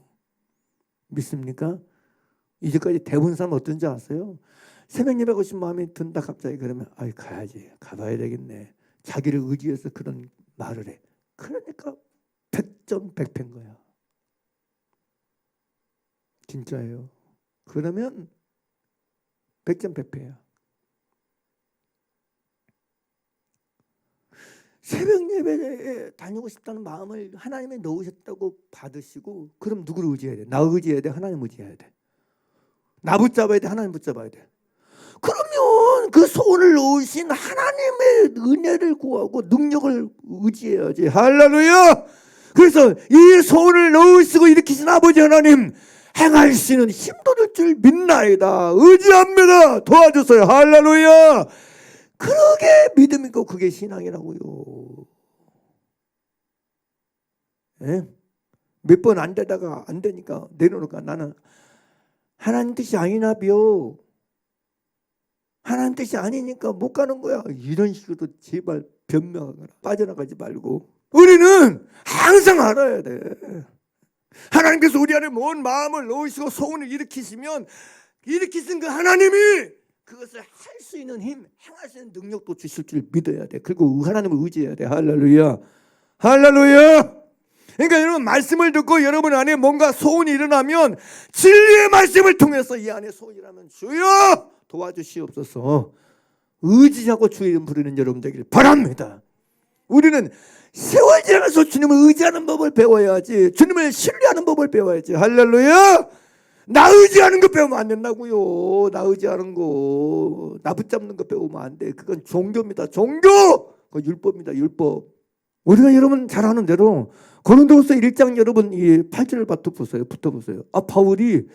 믿습니까? 이제까지 대부분 사람 어떤지 아세요? 새벽 예배 가고 싶은 마음이 든다 갑자기, 그러면 아이 가야지, 가봐야 되겠네, 자기를 의지해서 그런 말을 해. 그러니까 100점 100패인 거야. 진짜예요. 그러면 100점 100패야. 새벽 예배에 다니고 싶다는 마음을 하나님이 넣으셨다고 받으시고, 그럼 누구를 의지해야 돼? 나 의지해야 돼? 하나님 의지해야 돼? 나 붙잡아야 돼? 하나님 붙잡아야 돼? 그러면 그 소원을 넣으신 하나님의 은혜를 구하고 능력을 의지해야지. 할렐루야. 그래서 이 소원을 넣으시고 일으키신 아버지 하나님, 행할 수 있는 힘도 줄 줄 믿나이다, 의지합니다, 도와주세요. 할렐루야. 그러게 믿음이고 그게 신앙이라고요. 예? 몇 번 안 되다가 안 되니까 내려놓을까, 나는 하나님 뜻이 아니나비요, 하나님 뜻이 아니니까 못 가는 거야, 이런 식으로 제발 변명하거나 빠져나가지 말고, 우리는 항상 알아야 돼. 하나님께서 우리 안에 뭔 마음을 넣으시고 소원을 일으키시면, 일으키신 그 하나님이 그것을 할 수 있는 힘, 행할 수 있는 능력도 주실 줄 믿어야 돼. 그리고 하나님을 의지해야 돼. 할렐루야, 할렐루야. 그러니까 여러분, 말씀을 듣고 여러분 안에 뭔가 소원이 일어나면 진리의 말씀을 통해서 이 안에 소원이 일어나면 주여 도와주시옵소서 의지하고 주의 이름 부르는 여러분 되기를 바랍니다. 우리는 세월 지나면서 주님을 의지하는 법을 배워야지, 주님을 신뢰하는 법을 배워야지. 할렐루야. 나 의지하는 거 배우면 안 된다고요. 나 의지하는 거, 나 붙잡는 거 배우면 안 돼. 그건 종교입니다. 종교. 그건 율법입니다. 율법. 우리가 여러분 잘 아는 대로 고린도후서 1장 여러분 이 8절을 붙어보세요. 바울이,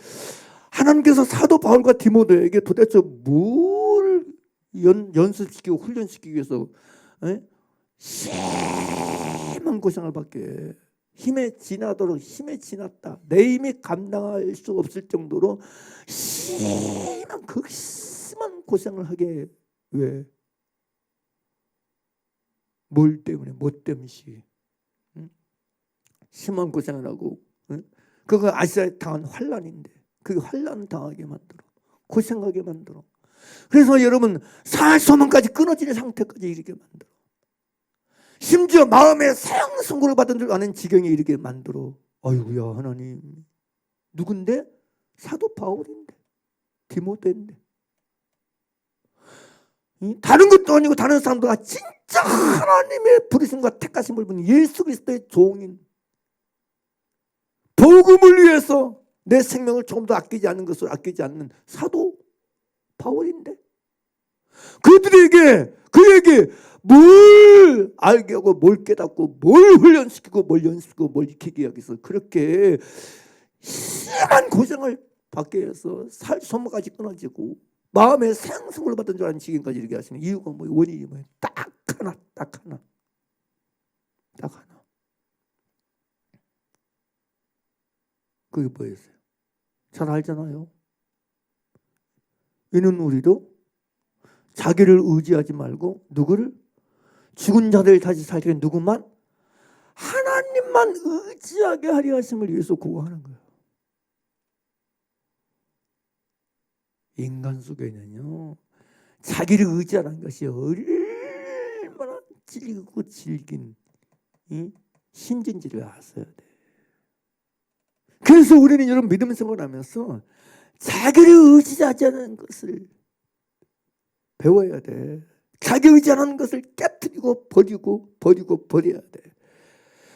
하나님께서 사도 바울과 디모데에게 도대체 뭘 연습시키고 훈련시키기 위해서 심한 고생을 받게, 힘에 지나도록 힘에 지났다, 내 힘이 감당할 수 없을 정도로 심한 극심한 고생을 하게. 왜? 뭘 때문에? 뭐 때문이지? 심한 고생을 하고, 그거 아시아에 당한 환난인데, 그게 환난을 당하게 만들어, 고생하게 만들어. 그래서 여러분 사소문까지 끊어지는 상태까지 이르게 만들어. 심지어 마음에 사형 선고를 받은 줄 아는 지경에 이르게 만들어. 아이고야 하나님, 누군데? 사도 바울인데, 디모데인데, 다른 것도 아니고 다른 사람도 진짜 하나님의 부르심과 택하심을 받은 예수 그리스도의 종인, 복음을 위해서 내 생명을 조금 더 아끼지 않는 것을 아끼지 않는 사도 바울인데, 그에게 뭘 알게 하고 뭘 깨닫고 뭘 훈련시키고 뭘 연습시키고 뭘 익히게 하기 위해서 그렇게 심한 고생을 받게 해서 소모까지 끊어지고 마음에 생성을 받은 줄 아는 지경까지 이르게 하시는 이유가 뭐예요? 원인이 뭐예요? 딱 하나. 그게 뭐였어요? 잘 알잖아요. 이는 우리도 자기를 의지하지 말고 누구를? 죽은 자들 다시 살게 누구만? 하나님만 의지하게 하려 하심을 위해서 구하는 거예요. 인간 속에는요, 자기를 의지하는 것이 얼마나 질기고 질긴 신진지를 아셔야 돼. 그래서 우리는 여러분 믿음 생활을 하면서 자기를 의지하지 않는 것을 배워야 돼. 자기 의지하는 것을 깨트리고 버려야 돼.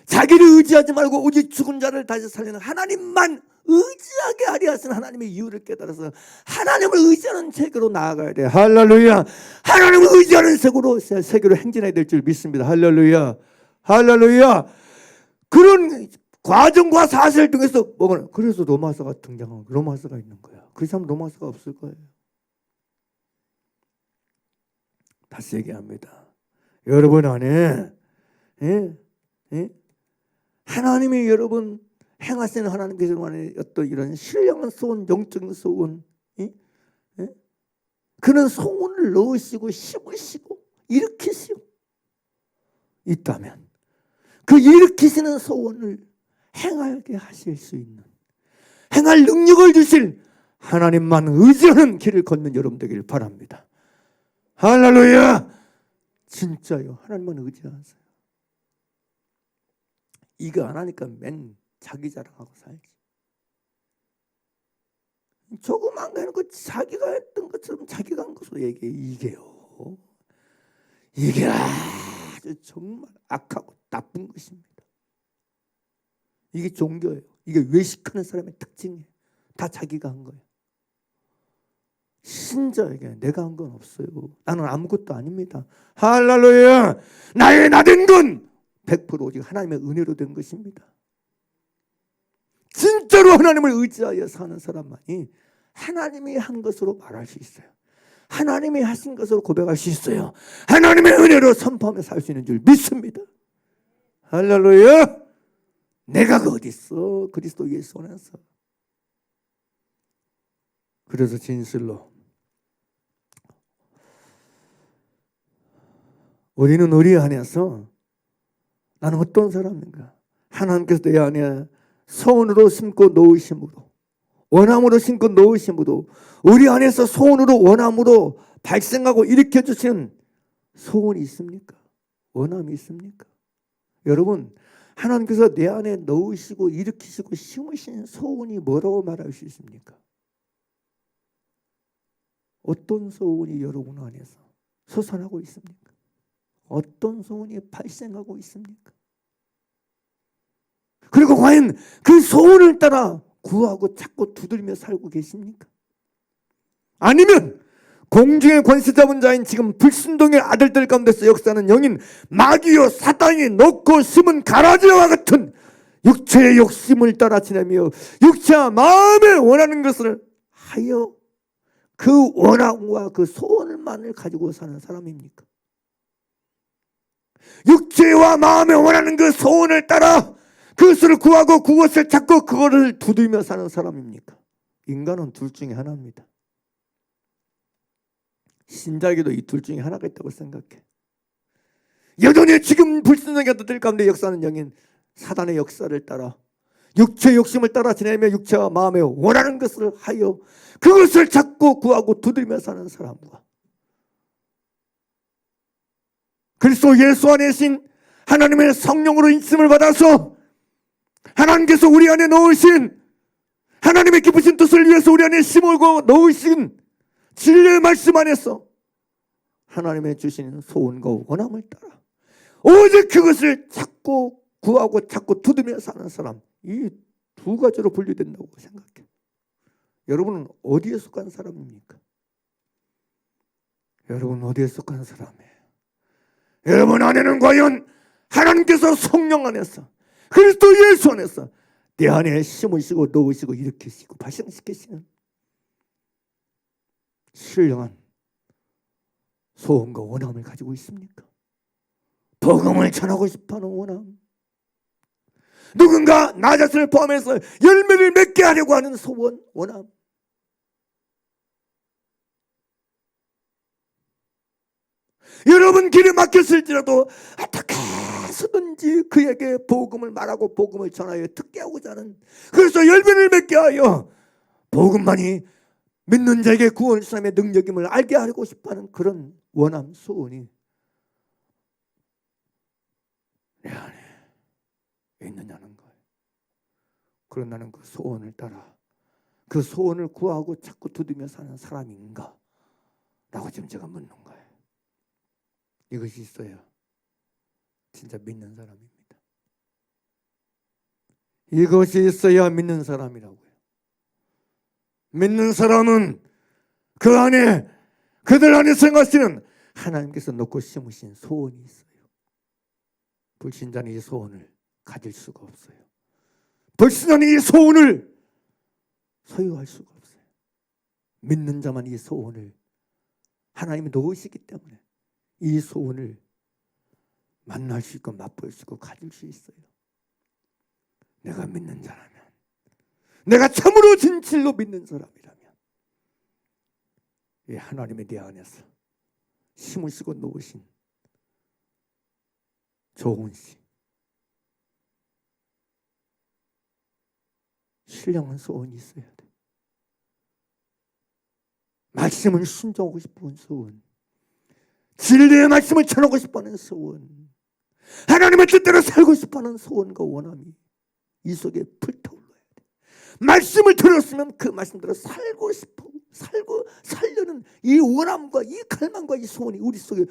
자기를 의지하지 말고 오직 죽은 자를 다시 살리는 하나님만 의지하게 하리 하시는 하나님의 이유를 깨달아서 하나님을 의지하는 세계로 나아가야 돼. 할렐루야. 하나님을 의지하는 세계로 행진해야 될 줄 믿습니다. 할렐루야. 할렐루야. 그런 과정과 사실을 통해서 그래서 로마서가 등장하고 로마서가 있는 거야. 그 사람 로마서가 없을 거예요. 다시 얘기합니다. 여러분 안에 하나님이 여러분 행하시는 하나님께서 어떤 이런 신령한 소원, 영적인 소원, 그런 소원을 넣으시고 심으시고 일으키시고 있다면 그 일으키시는 소원을 행하게 하실 수 있는 행할 능력을 주실 하나님만 의지하는 길을 걷는 여러분 되길 바랍니다. 할렐루야. 진짜요. 하나님만 의지하세요. 이거 안 하니까 맨 자기 자랑하고 살지. 조그만 거 해놓고 자기가 했던 것처럼 자기가 한 것으로 얘기해. 이게요. 이게 아주 정말 악하고 나쁜 것입니다. 이게 종교예요. 이게 외식하는 사람의 특징이에요. 다 자기가 한 거예요. 신자에게 내가 한 건 없어요. 나는 아무것도 아닙니다. 할렐루야. 나의 나된 건 100% 오직 하나님의 은혜로 된 것입니다. 진짜로 하나님을 의지하여 사는 사람만이 하나님이 한 것으로 말할 수 있어요. 하나님이 하신 것으로 고백할 수 있어요. 하나님의 은혜로 선포하며 살 수 있는 줄 믿습니다. 할렐루야. 내가 그 어디 있어? 그리스도 예수 안에서. 그래서 진실로 우리는 우리 안에서 나는 어떤 사람인가? 하나님께서 내 안에 소원으로 심고 놓으심으로 원함으로 심고 놓으심으로 우리 안에서 소원으로 원함으로 발생하고 일으켜주시는 소원이 있습니까? 원함이 있습니까? 여러분 하나님께서 내 안에 넣으시고 일으키시고 심으신 소원이 뭐라고 말할 수 있습니까? 어떤 소원이 여러분 안에서 솟아나고 있습니까? 어떤 소원이 발생하고 있습니까? 그리고 과연 그 소원을 따라 구하고 찾고 두드리며 살고 계십니까? 아니면 공중의 권세 잡은 자인 지금 불순종의 아들들 가운데서 역사하는 영인 마귀요 사단이 넣고 심은 가라지와 같은 육체의 욕심을 따라 지내며 육체와 마음에 원하는 것을 하여 그 원함과 그 소원만을 가지고 사는 사람입니까? 육체와 마음에 원하는 그 소원을 따라 그것을 구하고 그것을 찾고 그것을 두들며 사는 사람입니까? 인간은 둘 중에 하나입니다. 신자에게도 이 둘 중에 하나가 있다고 생각해. 여전히 지금 불순종의 아들들 가운데 역사하는 영인 사단의 역사를 따라 육체의 욕심을 따라 지내며 육체와 마음에 원하는 것을 하여 그것을 찾고 구하고 두들며 사는 사람과 그리스도 예수 안에 계신 하나님의 성령으로 인침을 받아서 하나님께서 우리 안에 넣으신 하나님의 기쁘신 뜻을 위해서 우리 안에 심고 넣으신 진리의 말씀 안에서 하나님의 주시는 소원과 원함을 따라 오직 그것을 찾고 구하고 찾고 두드며 사는 사람, 이 두 가지로 분류된다고 생각해요. 여러분은 어디에 속한 사람입니까? 여러분은 어디에 속한 사람이에요? 여러분 안에는 과연 하나님께서 성령 안에서 그리스도 예수 안에서 내 안에 심으시고 넣으시고 일으키시고 발생시키시는 신령한 소원과 원함을 가지고 있습니까? 복음을 전하고 싶어하는 원함, 누군가 나 자신을 포함해서 열매를 맺게 하려고 하는 소원, 원함. 여러분 길에 막혔을지라도 어떻게 해서든지 그에게 복음을 말하고 복음을 전하여 듣게 하고자 하는, 그래서 열매를 맺게 하여 복음만이 믿는 자에게 구원 사람의 능력임을 알게 하고 싶어하는 그런 원함, 소원이 내 안에 있느냐는 거예요. 그럼 나는 그 소원을 따라 그 소원을 구하고 자꾸 두드며 사는 사람인가 라고 지금 제가 묻는 거예요. 이것이 있어야 진짜 믿는 사람입니다. 이것이 있어야 믿는 사람이라고요. 믿는 사람은 그 안에, 그들 안에 생각하시는 하나님께서 놓고 심으신 소원이 있어요. 불신자는 이 소원을 가질 수가 없어요. 불신자는 이 소원을 소유할 수가 없어요. 믿는 자만 이 소원을 하나님이 놓으시기 때문에 이 소원을 만날 수 있고 맛볼 수 있고 가질 수 있어요. 내가 믿는 자라면, 내가 참으로 진실로 믿는 사람이라면 이 하나님의 내 안에서 심으시고 놓으신 좋은 씨, 신령한 소원이 있어야 돼. 말씀을 순종하고 싶은 소원, 진리의 말씀을 전하고 싶어하는 소원, 하나님의 뜻대로 살고 싶어하는 소원과 원함이 이 속에 불타올라야 돼. 말씀을 들었으면 그 말씀대로 살고 싶어, 살고 살려는 이 원함과 이 갈망과 이 소원이 우리 속에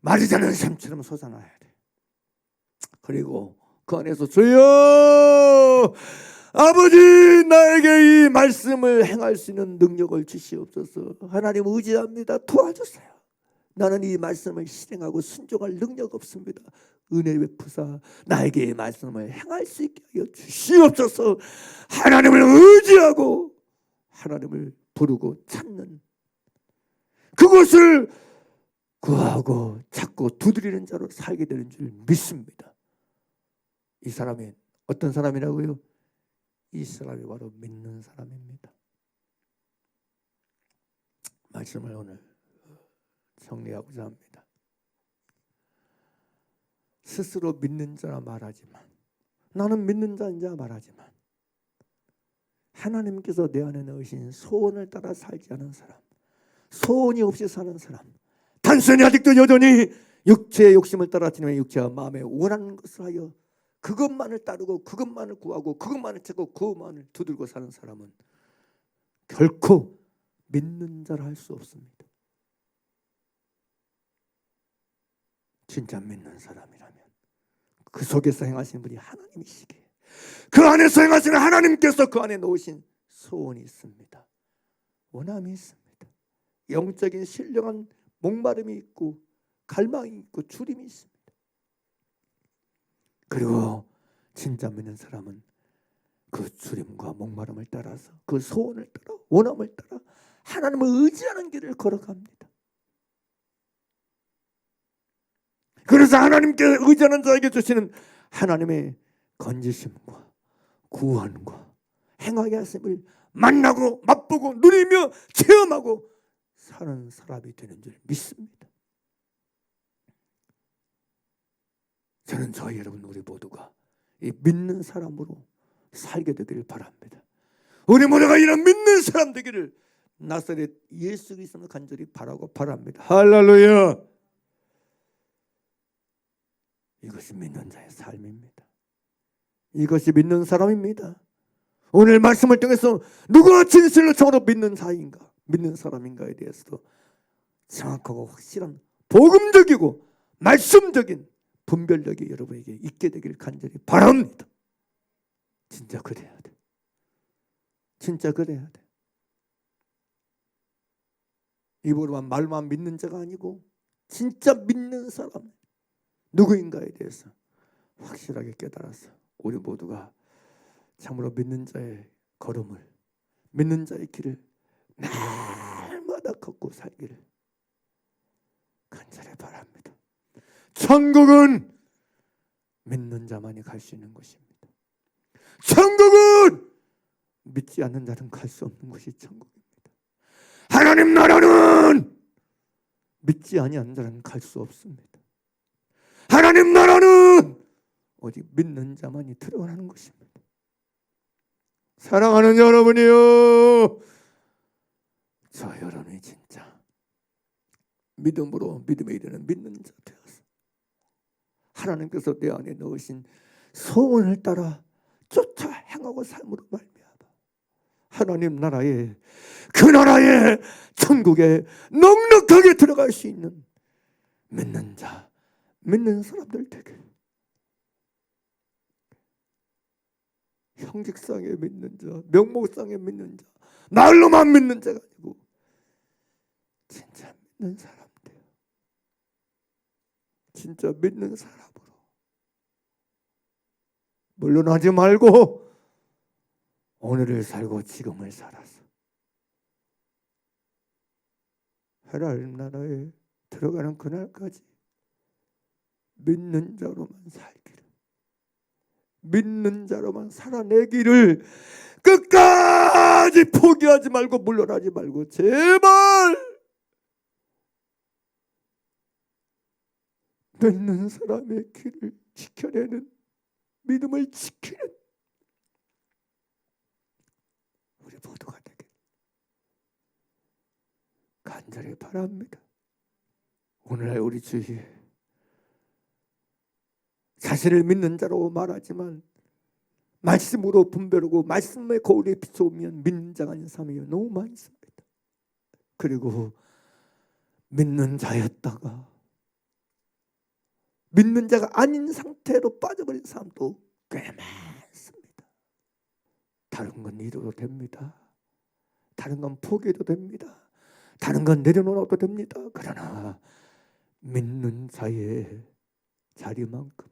마르지 않는 샘처럼 솟아나야 돼. 그리고 그 안에서 주여 아버지 나에게 이 말씀을 행할 수 있는 능력을 주시옵소서. 하나님 의지합니다. 도와주세요. 나는 이 말씀을 실행하고 순종할 능력 없습니다. 은혜 베푸사 나에게 이 말씀을 행할 수 있게 하여 주시옵소서. 하나님을 의지하고 하나님을 부르고 찾는 그것을 구하고 찾고 두드리는 자로 살게 되는 줄 믿습니다. 이 사람이 어떤 사람이라고요? 이 사람이 바로 믿는 사람입니다. 말씀을 오늘 정리하고자 합니다. 스스로 믿는 자라 말하지만, 나는 믿는 자인 자 말하지만, 하나님께서 내 안에 넣으신 소원을 따라 살지 않은 사람, 소원이 없이 사는 사람, 단순히 아직도 여전히 육체의 욕심을 따라 지내며 육체와 마음에 원하는 것을 하여 그것만을 따르고 그것만을 구하고 그것만을 찾고 그것만을 두들고 사는 사람은 결코 믿는 자라 할 수 없습니다. 진짜 믿는 사람이라면 그 속에서 행하시는 분이 하나님이시기에 그 안에서 행하시는 하나님께서 그 안에 놓으신 소원이 있습니다. 원함이 있습니다. 영적인 신령한 목마름이 있고 갈망이 있고 주림이 있습니다. 그리고 진짜 믿는 사람은 그 주림과 목마름을 따라서 그 소원을 따라 원함을 따라 하나님을 의지하는 길을 걸어갑니다. 그래서 하나님께 의지하는 자에게 주시는 하나님의 건지심과 구원과 행하게 하심을 만나고 맛보고 누리며 체험하고 사는 사람이 되는 줄 믿습니다. 저는 저희 여러분 우리 모두가 이 믿는 사람으로 살게 되기를 바랍니다. 우리 모두가 이런 믿는 사람 되기를 나사렛 예수 그리스도로 간절히 바라고 바랍니다. 할렐루야. 이것이 믿는 자의 삶입니다. 이것이 믿는 사람입니다. 오늘 말씀을 통해서 누가 진실로 정으로 믿는 자인가, 믿는 사람인가에 대해서도 정확하고 확실한 복음적이고 말씀적인 분별력이 여러분에게 있게 되기를 간절히 바랍니다. 진짜 그래야 돼. 진짜 그래야 돼. 입으로만 말만 믿는 자가 아니고 진짜 믿는 사람 누구인가에 대해서 확실하게 깨달아서 우리 모두가 참으로 믿는 자의 걸음을, 믿는 자의 길을 날마다 걷고 살기를 간절히 바랍니다. 천국은 믿는 자만이 갈 수 있는 것입니다. 천국은 믿지 않는 자는 갈 수 없는 것이 천국입니다. 하나님 나라는 믿지 아니하는 자는 갈 수 없습니다. 하나님 나라는 오직 믿는 자만이 들어가는 것입니다. 사랑하는 여러분이요, 저 여러분이 진짜 믿음으로 믿음에 이르는 믿는 자 되어서 하나님께서 내 안에 넣으신 소원을 따라 쫓아 행하고 삶으로 말미암아 하나님 나라의 그 나라의 천국에 넉넉하게 들어갈 수 있는 믿는 자, 믿는 사람들 되게, 형식상에 믿는 자, 명목상에 믿는 자, 말로만 믿는 자가 아니고 진짜 믿는 사람들, 진짜 믿는 사람으로 물러나지 말고 오늘을 살고 지금을 살아서 하나님 나라에 들어가는 그날까지 믿는 자로만 살기를, 믿는 자로만 살아내기를 끝까지 포기하지 말고 물러나지 말고 제발 믿는 사람의 길을 지켜내는, 믿음을 지키는 우리 모두가 되길 간절히 바랍니다. 오늘날 우리 주위에 자신을 믿는 자로 말하지만 말씀으로 분별하고 말씀의 거울에 비춰오면 믿는 자가 아닌 사람이 너무 많습니다. 그리고 믿는 자였다가 믿는 자가 아닌 상태로 빠져버린 사람도 꽤 많습니다. 다른 건 잃어도 됩니다. 다른 건 포기해도 됩니다. 다른 건 내려놓아도 됩니다. 그러나 믿는 자의 자리만큼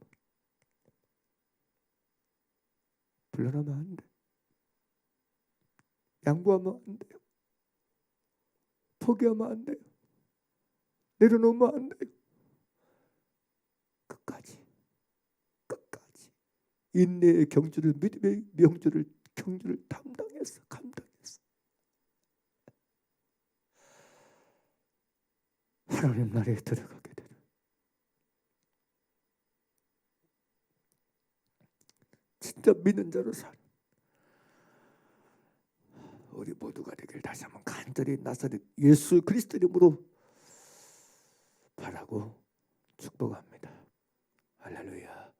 불러나면 안 돼요. 양보하면 안 돼요. 포기하면 안 돼요. 내려놓으면 안 돼요. 끝까지 인내의 경주를, 믿음의 경주를 감당했어. 하나님 나라에 들어가게 되는 진짜 믿는 자로 사는 우리 모두가 되길 다시 한번 간절히 나사렛 예수 그리스도 이름으로 바라고 축복합니다. 할렐루야.